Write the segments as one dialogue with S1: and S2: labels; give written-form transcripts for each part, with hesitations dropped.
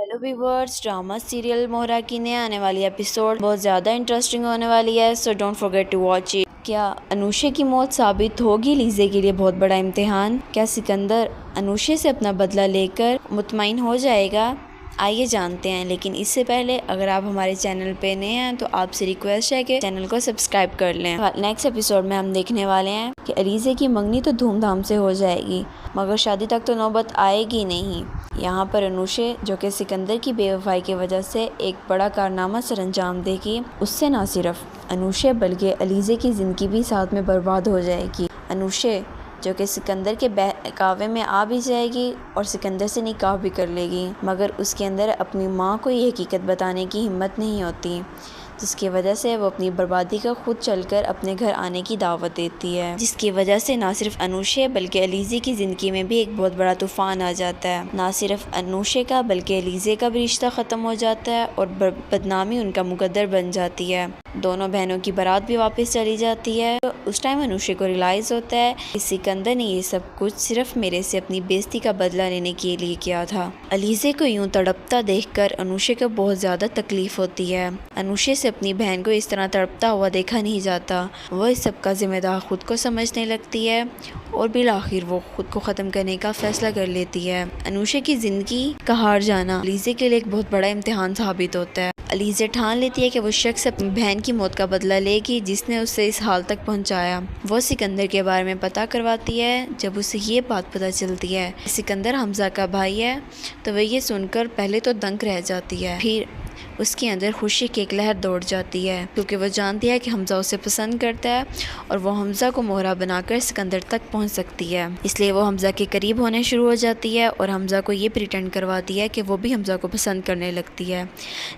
S1: Hello viewers, drama serial मोहरा की नए आने वाली एपिसोड बहुत ज़्यादा इंटरेस्टिंग होने वाली है, so don't forget to watch it. क्या अनुषे की मौत साबित होगी लीजे के लिए बहुत बड़ा इम्तिहान? क्या सिकंदर अनुषे से अपना बदला लेकर मुतमईन हो जाएगा? आइए जानते हैं, लेकिन इससे पहले अगर आप हमारे चैनल पे नए हैं तो आपसे रिक्वेस्ट है कि चैनल को सब्सक्राइब कर लें। नेक्स्ट एपिसोड में हम देखने वाले हैं कि अलीज़े की मंगनी तो धूमधाम से हो जाएगी, मगर शादी तक तो नौबत आएगी नहीं। यहाँ पर अनुषे, जो कि सिकंदर की बेवफाई की वजह से एक बड़ा कारनामा सर अंजाम देगी, उससे ना सिर्फ अनुषे बल्कि अलीज़े की ज़िंदगी भी साथ में बर्बाद हो जाएगी। अनुषे जो कि सिकंदर के बहकावे में आ भी जाएगी और सिकंदर से निकाह भी कर लेगी, मगर उसके अंदर अपनी माँ को ये हकीकत बताने की हिम्मत नहीं होती, जिसकी वजह से वो अपनी बर्बादी का खुद चलकर अपने घर आने की दावत देती है, जिसकी वजह से ना सिर्फ अनुषे बल्कि अलीज़े की ज़िंदगी में भी एक बहुत बड़ा तूफ़ान आ जाता है। ना सिर्फ अनुषे का बल्कि अलीज़े का भी रिश्ता ख़त्म हो जाता है और बदनामी उनका मुकद्दर बन जाती है। दोनों बहनों की बारात भी वापस चली जाती है। तो उस टाइम अनुषे को रियलाइज़ होता है कि सिकंदर ने ये सब कुछ सिर्फ मेरे से अपनी बेइज्जती का बदला लेने के लिए किया था। अलीज़े को यूं तड़पता देखकर अनुषे को बहुत ज़्यादा तकलीफ़ होती है। अनुषे से अपनी बहन को इस तरह तड़पता हुआ देखा नहीं जाता। वह इस सब का जिम्मेदार खुद को समझने लगती है और बिल आखिर वो खुद को ख़त्म करने का फैसला कर लेती है। अनुषे की ज़िंदगी का हार जाना अलीज़े के लिए एक बहुत बड़ा इम्तिहान साबित होता है। अलीज़े ठान लेती है कि वो शख्स अपनी बहन की मौत का बदला लेगी जिसने उसे इस हाल तक पहुंचाया। वो सिकंदर के बारे में पता करवाती है। जब उसे ये बात पता चलती है सिकंदर हमजा का भाई है, तो वह ये सुनकर पहले तो दंग रह जाती है, फिर उसके अंदर खुशी की एक लहर दौड़ जाती है, क्योंकि वो जानती है कि हमजा उसे पसंद करता है और वो हमजा को मोहरा बनाकर सिकंदर तक पहुंच सकती है। इसलिए वो हमजा के करीब होने शुरू हो जाती है और हमजा को ये प्रिटेंड करवाती है कि वो भी हमजा को पसंद करने लगती है।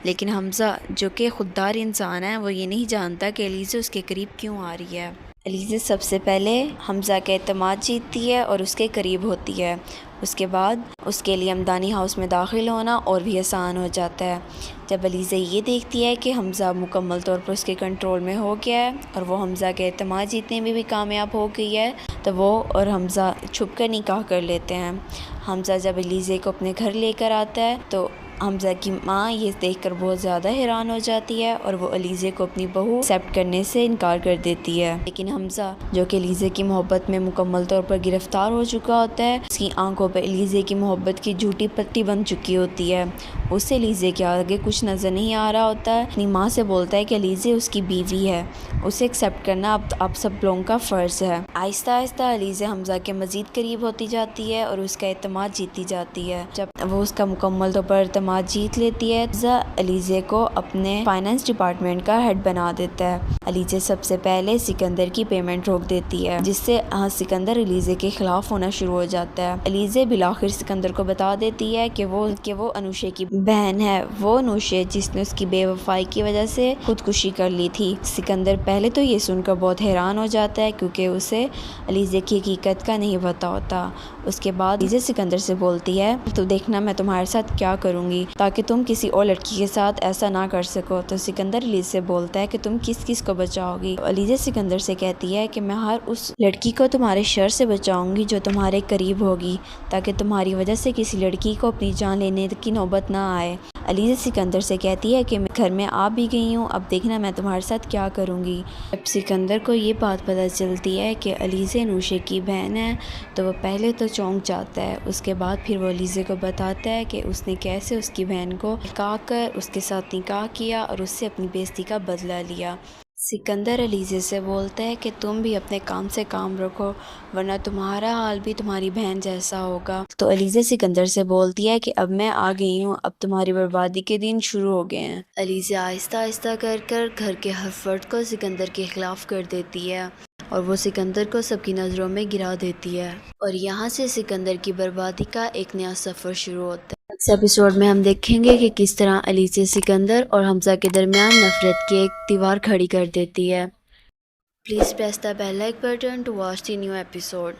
S1: लेकिन हमजा, जो कि खुददार इंसान है, वो ये नहीं जानता कि अलीज़े उसके करीब क्यों आ रही है। अलीज़े सबसे पहले हमजा का एतमाद जीतती है और उसके करीब होती है। उसके बाद उसके लिए हमदानी हाउस में दाखिल होना और भी आसान हो जाता है। जब अलीज़े ये देखती है कि हमजा मुकम्मल तौर पर उसके कंट्रोल में हो गया है और वो हमजा के एतमाद जीतने में भी कामयाब हो गई है, तो वो और हमजा छुप कर निकाह कर लेते हैं। हमजा जब अलीज़े को अपने घर लेकर आता है तो हमजा की माँ ये देखकर बहुत ज़्यादा हैरान हो जाती है और वो अलीज़े को अपनी बहू एक्सेप्ट करने से इनकार कर देती है। लेकिन हमजा, जो कि अलीज़े की मोहब्बत में मुकम्मल तौर पर गिरफ्तार हो चुका होता है, उसकी आंखों पर अलीज़े की मोहब्बत की झूठी पट्टी बन चुकी होती है। उसे अलीज़े के आगे कुछ नज़र नहीं आ रहा होता है। अपनी माँ से बोलता है कि अलीज़े उसकी बीवी है, उसे एक्सेप्ट करना अब आप सब लोगों का फ़र्ज़ है। आहिस्ता आहिस्ता अलीज़े हमजा के मज़ीद करीब होती जाती है और उसका एतमाद जीती जाती है। जब वो उसका मुकम्मल तौर पर एतमाद जीत लेती है, अलीज़े को अपने फाइनेंस डिपार्टमेंट का हेड बना देता है। अलीज़े सबसे पहले सिकंदर की पेमेंट रोक देती है, जिससे सिकंदर अलीज़े के खिलाफ होना शुरू हो जाता है। अलीज़े बिलाखिर सिकंदर को बता देती है कि वो अनुषे की बहन है, वो अनुषे जिसने उसकी बेवफाई की वजह से खुदकुशी कर ली थी। सिकंदर पहले तो ये सुनकर बहुत हैरान हो जाता है, क्योंकि उसे अलीज़े की हकीकत का नहीं पता होता। उसके बाद अलीज़े सिकंदर से बोलती है, तो देखना मैं तुम्हारे साथ क्या करूँगी ताकि तुम किसी और लड़की के साथ ऐसा ना कर सको। तो सिकंदर अलीज़े से बोलता है कि तुम किस किस को बचाओगी। अलीज़े सिकंदर से कहती है कि मैं हर उस लड़की को तुम्हारे शर से बचाऊंगी जो तुम्हारे करीब होगी, ताकि तुम्हारी वजह से किसी लड़की को अपनी जान लेने की नौबत ना आए। अलीज़े सिकंदर से कहती है कि मैं घर में आ भी गई हूँ, अब देखना मैं तुम्हारे साथ क्या करूँगी। जब सिकंदर को ये बात पता चलती है कि अलीज़े अनुषे की बहन है, तो वो पहले तो चौंक जाता है। उसके बाद फिर वो अलीज़े को बताता है कि उसने कैसे उसकी बहन को बहका कर उसके साथ निकाह किया और उससे अपनी बेइज्जती का बदला लिया। सिकंदर अलीज़े से बोलता है कि तुम भी अपने काम से काम रखो, वरना तुम्हारा हाल भी तुम्हारी बहन जैसा होगा। तो अलीज़े सिकंदर से बोलती है कि अब मैं आ गई हूँ, अब तुम्हारी बर्बादी के दिन शुरू हो गए हैं। अलीज़े आहिस्ता आहिस्ता कर घर के हर फर्द को सिकंदर के खिलाफ कर देती है और वो सिकंदर को सबकी नज़रों में गिरा देती है और यहाँ से सिकंदर की बर्बादी का एक नया सफ़र शुरू होता है। इस एपिसोड में हम देखेंगे कि किस तरह अलीज़े सिकंदर और हमजा के दरमियान नफरत की एक दीवार खड़ी कर देती है। Please press the bell like button to watch the new episode.